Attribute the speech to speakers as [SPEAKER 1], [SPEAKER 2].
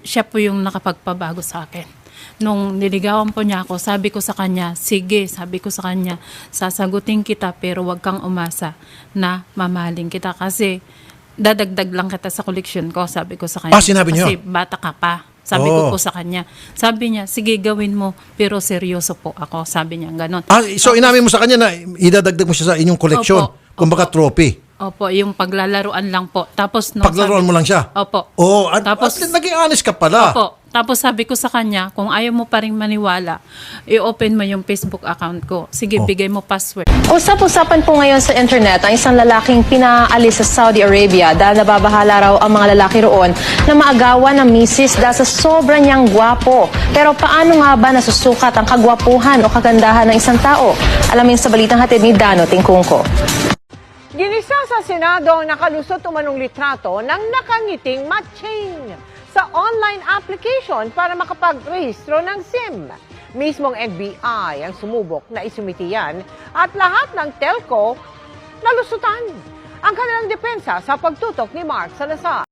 [SPEAKER 1] siya po yung nakapagpabago sa akin. Nung niligawan po niya ako, sabi ko sa kanya, sige, sabi ko sa kanya, sasagutin kita pero wag kang umasa na mamahalin kita kasi dadagdag lang kita sa koleksyon ko, sabi ko sa kanya.
[SPEAKER 2] Sinabi niyo?
[SPEAKER 1] Kasi bata ka pa. Sabi ko po sa kanya. Sabi niya, sige gawin mo, pero seryoso po ako. Sabi niya, ganon.
[SPEAKER 2] So inamin mo sa kanya na idadagdag mo siya sa inyong koleksyon?
[SPEAKER 1] Opo.
[SPEAKER 2] Kumbaga trophy?
[SPEAKER 1] Opo, yung paglalaruan lang po. Tapos
[SPEAKER 2] Paglaruan mo lang siya?
[SPEAKER 1] Opo.
[SPEAKER 2] Tapos naging honest ka pala.
[SPEAKER 1] Opo. Tapos sabi ko sa kanya, kung ayaw mo pa rin maniwala, i-open mo yung Facebook account ko. Sige, bigay mo password.
[SPEAKER 3] Usap-usapan po ngayon sa internet ang isang lalaking pinaalis sa Saudi Arabia dahil nababahala raw ang mga lalaki roon na maagawan ng misis dahil sa sobrang niyang gwapo. Pero paano nga ba nasusukat ang kagwapuhan o kagandahan ng isang tao? Alamin sa balitang hatid ni Dano Tingkungko.
[SPEAKER 4] Ginisa sa Senado ang nakalusot umanong litrato ng nakangiting matching sa online application para makapag-rehistro ng SIM. Mismong NBI ang sumubok na isumiti yan at lahat ng telco nalusutan. Ang kanilang depensa sa pagtutok ni Mark Salazar.